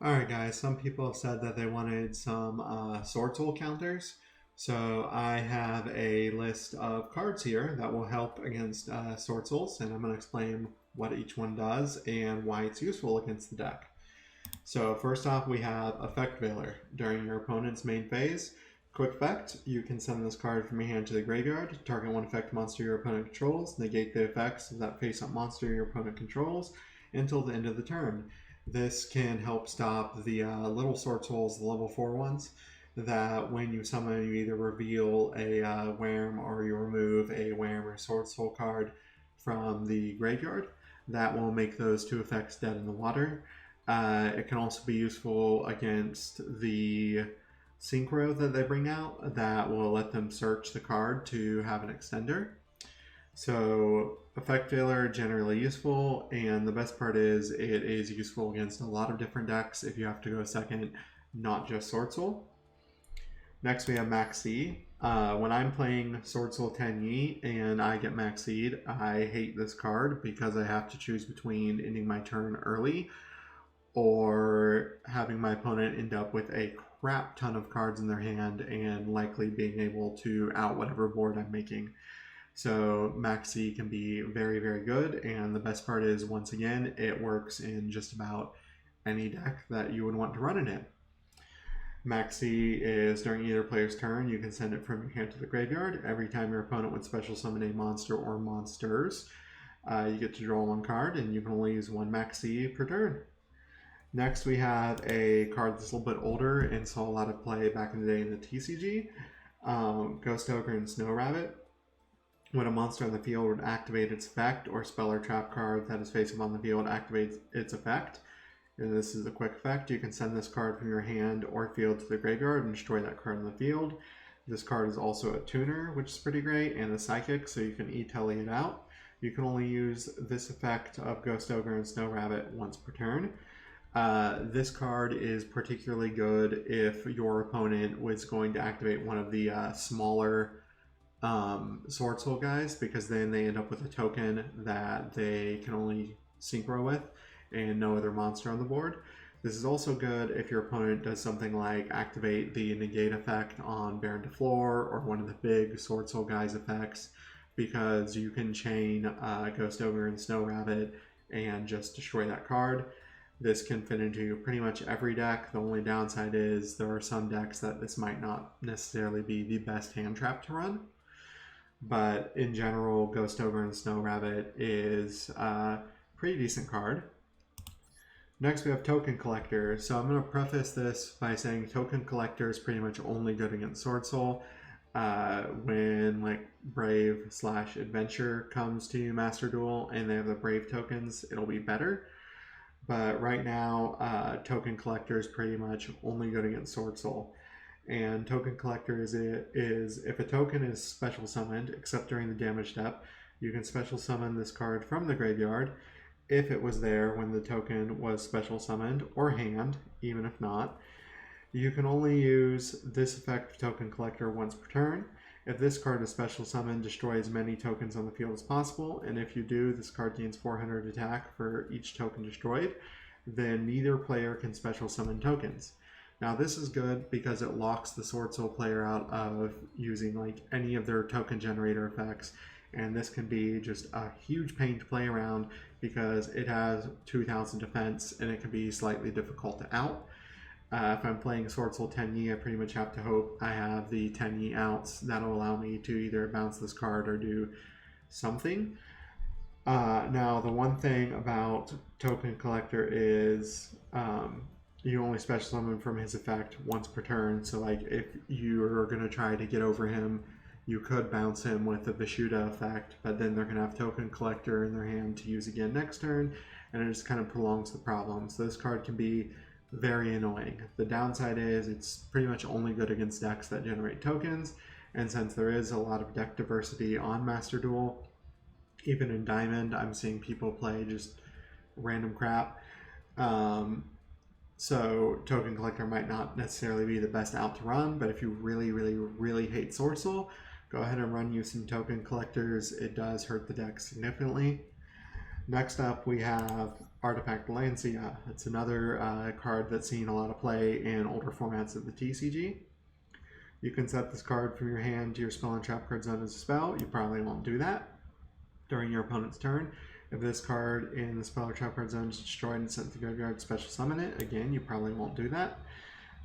Alright guys, some people have said that they wanted some sword soul counters. So I have a list of cards here that will help against sword souls, and I'm going to explain what each one does and why it's useful against the deck. So first off, we have Effect Veiler. During your opponent's main phase, quick effect, you can send this card from your hand to the graveyard, target one effect monster your opponent controls, negate the effects of that face-up monster your opponent controls until the end of the turn. This can help stop the little sword souls, the level 4 ones, that when you summon, you either reveal a Wham or you remove a Wham or Sword Soul card from the graveyard. That will make those two effects dead in the water. It can also be useful against the synchro that they bring out that will let them search the card to have an extender. So effect veiler generally useful, and the best part is it is useful against a lot of different decks if you have to go second, not just Sword Soul. Next we have Max Seed. When I'm playing Sword Soul Tenyi and I get Max Seed, I hate this card because I have to choose between ending my turn early or having my opponent end up with a crap ton of cards in their hand and likely being able to out whatever board I'm making. So Maxi can be very, very good, and the best part is, once again, it works in just about any deck that you would want to run it in. Maxi is during either player's turn, you can send it from your hand to the graveyard. Every time your opponent would special summon a monster or monsters, you get to draw one card, and you can only use one Maxi per turn. Next, we have a card that's a little bit older and saw a lot of play back in the day in the TCG, Ghost Ogre and Snow Rabbit. When a monster on the field would activate its effect, or spell or trap card that is face up on the field activates its effect, and this is a quick effect, you can send this card from your hand or field to the graveyard and destroy that card on the field. This card is also a tuner, which is pretty great, and a psychic, so you can e-telly it out. You can only use this effect of Ghost Ogre and Snow Rabbit once per turn. This card is particularly good if your opponent was going to activate one of the smaller Sword Soul guys, because then they end up with a token that they can only synchro with and no other monster on the board. This is also good if your opponent does something like activate the negate effect on Baron to Floor or one of the big Sword Soul guys effects, because you can chain Ghost Ogre and Snow Rabbit and just destroy that card. This can fit into pretty much every deck. The only downside is there are some decks that this might not necessarily be the best hand trap to run. But in general, Ghost Ogre and Snow Rabbit is a pretty decent card. Next we have Token Collector. So I'm going to preface this by saying Token Collector is pretty much only good against Sword Soul. When like Brave/Adventure comes to Master Duel and they have the Brave tokens, it'll be better. But right now, Token Collector is pretty much only good against Sword Soul. And Token Collector is if a token is special summoned, except during the damage step, you can special summon this card from the graveyard if it was there when the token was special summoned, or hand, even if not. You can only use this effect of Token Collector once per turn. If this card is special summoned, destroy as many tokens on the field as possible, and if you do, this card gains 400 attack for each token destroyed. Then neither player can special summon tokens. Now this is good because it locks the Sword Soul player out of using like any of their token generator effects, and this can be just a huge pain to play around because it has 2000 defense and it can be slightly difficult to out. If I'm playing Sword Soul Tenyi, I pretty much have to hope I have the Tenyi outs that'll allow me to either bounce this card or do something. Now the one thing about Token Collector is you only special summon from his effect once per turn. So like if you're going to try to get over him, you could bounce him with the Vishuddha effect, but then they're going to have Token Collector in their hand to use again next turn, and it just kind of prolongs the problem. So this card can be very annoying. The downside is it's pretty much only good against decks that generate tokens, and since there is a lot of deck diversity on Master Duel, even in Diamond, I'm seeing people play just random crap. So Token Collector might not necessarily be the best out to run, but if you really, really, really hate Sword Soul, go ahead and run you some Token Collectors. It does hurt the deck significantly. Next up, we have Artifact Lancia. It's another card that's seen a lot of play in older formats of the TCG. You can set this card from your hand to your spell and trap card zone as a spell. You probably won't do that during your opponent's turn. If this card in the spell or trap card zone is destroyed and sent to the graveyard, special summon it. Again, you probably won't do that.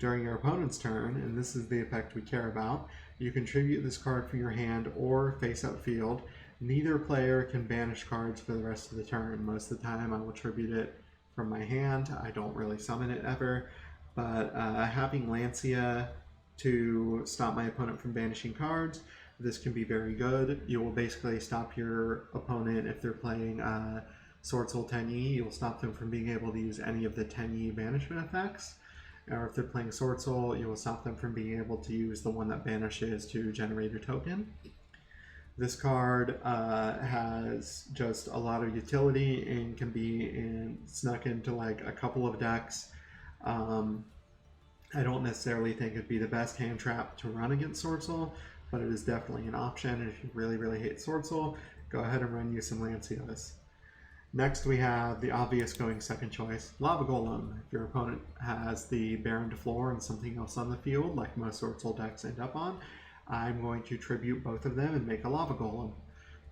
During your opponent's turn, and this is the effect we care about, you contribute this card from your hand or face up field. Neither player can banish cards for the rest of the turn. Most of the time I will tribute it from my hand. I don't really summon it ever, but having Lancia to stop my opponent from banishing cards, this can be very good. You will basically stop your opponent if they're playing Sword Soul 10E. You will stop them from being able to use any of the 10E banishment effects. Or if they're playing Sword Soul, you will stop them from being able to use the one that banishes to generate a token. This card has just a lot of utility and can be snuck into like a couple of decks. I don't necessarily think it'd be the best hand trap to run against Sword Soul, but it is definitely an option. And if you really, really hate Sword Soul, go ahead and run you some Lancias. Next, we have the obvious going second choice, Lava Golem. If your opponent has the Baron to floor and something else on the field, like most Sword Soul decks end up on, I'm going to tribute both of them and make a Lava Golem.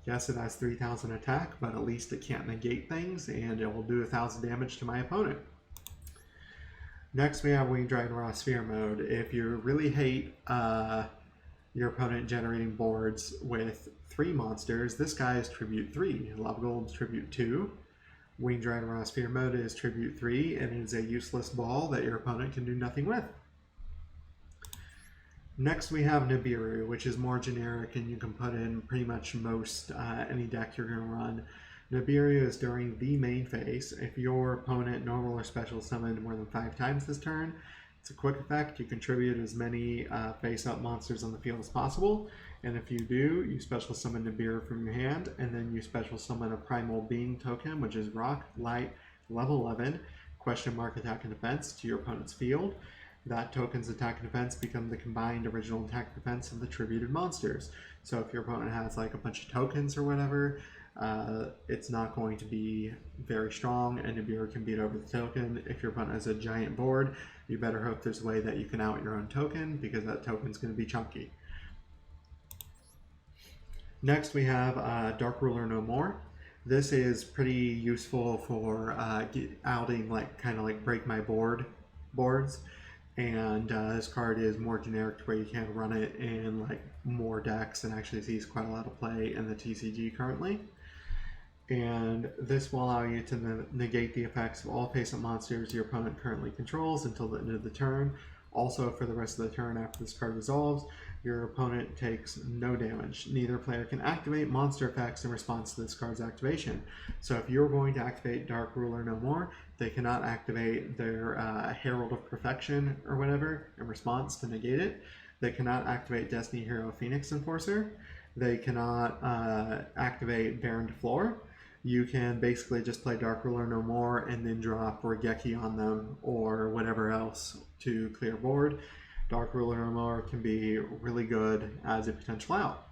Yes, it has 3,000 attack, but at least it can't negate things, and it will do 1,000 damage to my opponent. Next, we have Winged Dragon Raw Sphere mode. If you really hate your opponent generating boards with 3 monsters, this guy is Tribute 3. Lava Golem's Tribute 2. Winged Dragon Raw Sphere mode is Tribute 3, and it is a useless ball that your opponent can do nothing with. Next, we have Niburu, which is more generic, and you can put in pretty much most any deck you're going to run. Niburu is during the main phase. If your opponent normal or special summoned more than 5 times this turn, it's a quick effect. You contribute as many face-up monsters on the field as possible, and if you do, you special summon Niburu from your hand, and then you special summon a Primal Being token, which is Rock, Light, level 11, question mark attack and defense to your opponent's field. That token's attack and defense become the combined original attack and defense of the tributed monsters. So if your opponent has like a bunch of tokens or whatever, it's not going to be very strong, and Niburu can beat over the token. If your opponent has a giant board, you better hope there's a way that you can out your own token, because that token's going to be chunky. Next, we have Dark Ruler No More. This is pretty useful for outing like kind of like break my boards. And this card is more generic to where you can run it in like more decks and actually sees quite a lot of play in the TCG currently. And this will allow you to negate the effects of all face-up monsters your opponent currently controls until the end of the turn. Also, for the rest of the turn after this card resolves, your opponent takes no damage. Neither player can activate monster effects in response to this card's activation. So if you're going to activate Dark Ruler No More, they cannot activate their Herald of Perfection or whatever in response to negate it. They cannot activate Destiny Hero Phoenix Enforcer. They cannot activate Baron to floor. You can basically just play Dark Ruler No More and then drop Regeki on them or whatever else to clear board. Dark Ruler No More can be really good as a potential out.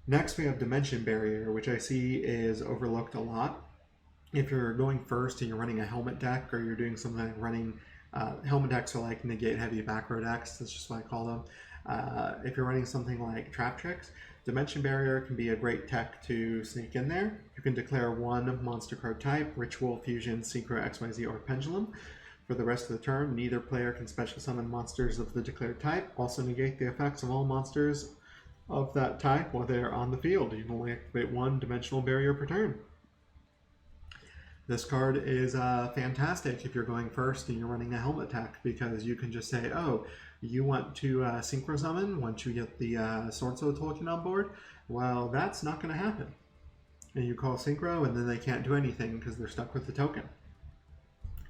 Next, we have Dimension Barrier, which I see is overlooked a lot. If you're going first and you're running a helmet deck, or you're doing something like running helmet decks are like negate heavy back row decks, that's just what I call them. If you're running something like Trap Tricks, Dimension Barrier can be a great tech to sneak in there. You can declare 1 monster card type, Ritual, Fusion, Synchro, XYZ, or Pendulum. For the rest of the turn, neither player can special summon monsters of the declared type. Also negate the effects of all monsters of that type while they are on the field. You can only activate 1 dimensional barrier per turn. This card is fantastic if you're going first and you're running a helmet deck, because you can just say, oh, you want to synchro summon once you get the Sword Soul token on board? Well, that's not going to happen. And you call synchro, and then they can't do anything because they're stuck with the token.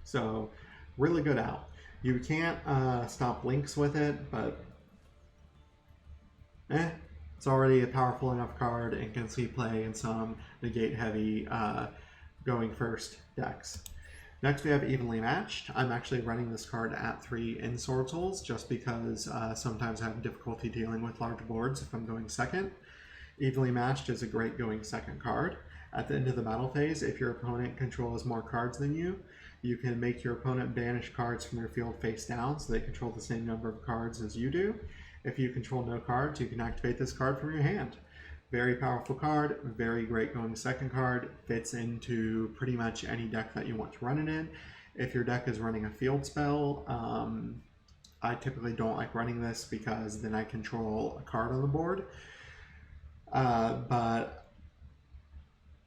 So, really good out. You can't stop links with it, but it's already a powerful enough card and can see play in some negate heavy going first decks. Next, we have Evenly Matched. I'm actually running this card at 3 in Sword Souls just because sometimes I have difficulty dealing with large boards if I'm going second. Evenly Matched is a great going second card. At the end of the battle phase, if your opponent controls more cards than you, you can make your opponent banish cards from your field face down so they control the same number of cards as you do. If you control no cards, you can activate this card from your hand. Very powerful card, very great going second card, fits into pretty much any deck that you want to run it in. If your deck is running a field spell, I typically don't like running this because then I control a card on the board. But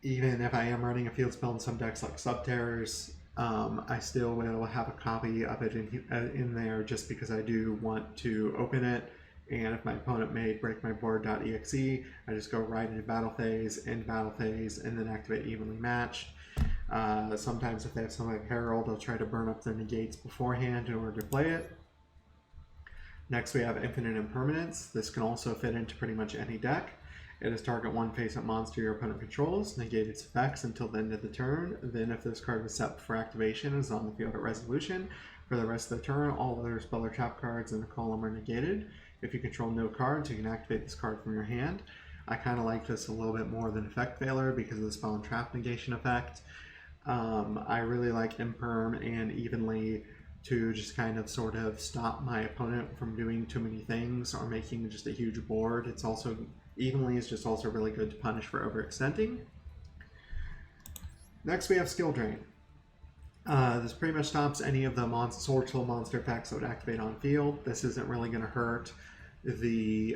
even if I am running a field spell in some decks like Subterrors, I still will have a copy of it in there just because I do want to open it. And if my opponent may break my board.exe, I just go right into battle phase, end battle phase, and then activate evenly matched. Sometimes if they have something like Herald, I'll try to burn up their negates beforehand in order to play it. Next we have Infinite Impermanence. This can also fit into pretty much any deck. It is target one face-up monster your opponent controls, negate its effects until the end of the turn. Then if this card is set for activation, it is on the field at resolution. For the rest of the turn, all other spell or trap cards in the column are negated. If you control no cards, you can activate this card from your hand. I kind of like this a little bit more than Effect Failure because of the spell and trap negation effect. I really like Imperm and Evenly to just kind of sort of stop my opponent from doing too many things or making just a huge board. It's also, Evenly is just also really good to punish for overextending. Next we have Skill Drain. This pretty much stops any of the Sorcerer monster effects that would activate on field. This isn't really going to hurt the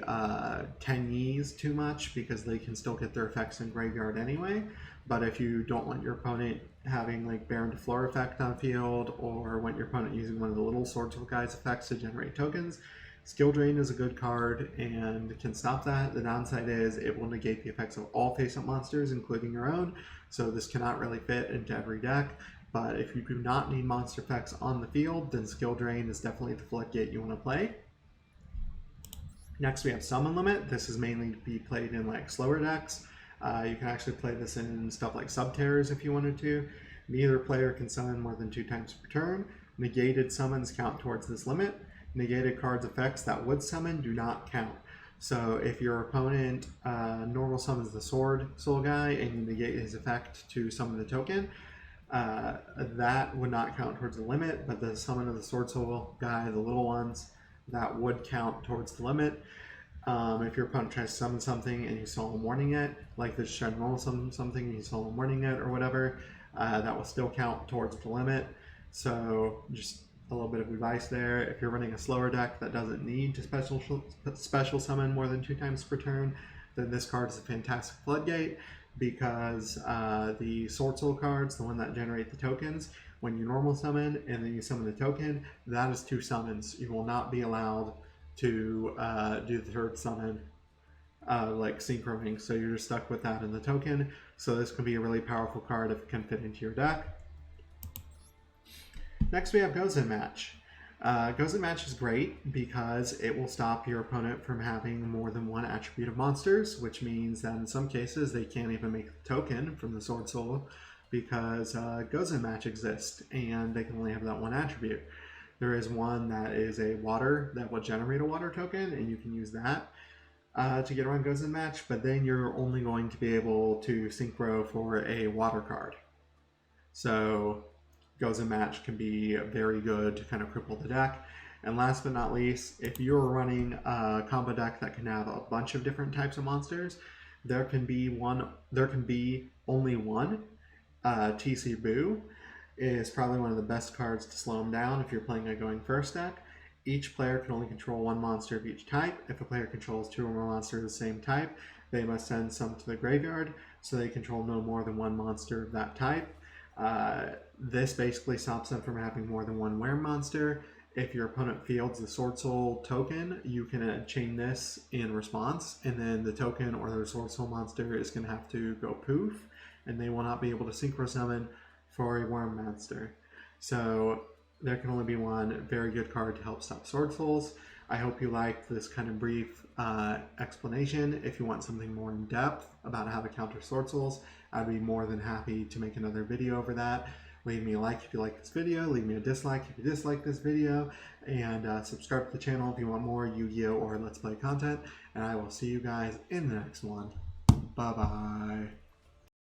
Kenyis too much because they can still get their effects in graveyard anyway. But if you don't want your opponent having like Baron to Floor effect on field, or want your opponent using one of the little Sorcerer guys effects to generate tokens, Skill Drain is a good card and can stop that. The downside is it will negate the effects of all face-up monsters, including your own, so this cannot really fit into every deck. But if you do not need monster effects on the field, then Skill Drain is definitely the floodgate you want to play. Next we have Summon Limit. This is mainly to be played in like slower decks. You can actually play this in stuff like Subterrors if you wanted to. Neither player can summon more than 2 times per turn. Negated summons count towards this limit. Negated cards effects that would summon do not count. So if your opponent normal summons the Sword Soul guy and you negate his effect to summon the token, that would not count towards the limit, but the summon of the Sword Soul guy, the little ones, that would count towards the limit. If your opponent tries to summon something and you Solemn Warning it, like this try to normal summon something and you Solemn Warning it or whatever, that will still count towards the limit. So just a little bit of advice there. If you're running a slower deck that doesn't need to special summon more than 2 times per turn, then this card is a fantastic floodgate because the Sword Soul cards, the one that generate the tokens, when you normal summon and then you summon the token, that is 2 summons. You will not be allowed to do the 3rd summon like synchroning, so you're just stuck with that in the token. So this can be a really powerful card if it can fit into your deck. Next we have Goes in Match. Goes in Match is great because it will stop your opponent from having more than 1 attribute of monsters, which means that in some cases they can't even make the token from the Sword Soul because Goes in Match exists and they can only have that 1 attribute. There is one that is a water that will generate a water token, and you can use that to get around Goes in Match, but then you're only going to be able to synchro for a water card. So Goes in Match can be very good to kind of cripple the deck. And last but not least, if you're running a combo deck that can have a bunch of different types of monsters, there can be only one. TC Boo is probably one of the best cards to slow them down if you're playing a going first deck. Each player can only control 1 monster of each type. If a player controls 2 or more monsters of the same type, they must send some to the graveyard, so they control no more than 1 monster of that type. This basically stops them from having more than 1 Were monster. If your opponent fields the Sword Soul token, you can chain this in response, and then the token or the Sword Soul monster is going to have to go poof, and they will not be able to synchro summon for a Worm monster. So there can only be 1 very good card to help stop Sword Souls. I hope you liked this kind of brief explanation. If you want something more in depth about how to counter Sword Souls, I'd be more than happy to make another video over that. Leave me a like if you like this video, leave me a dislike if you dislike this video, and subscribe to the channel if you want more Yu-Gi-Oh or Let's Play content, and I will see you guys in the next one. Bye-bye.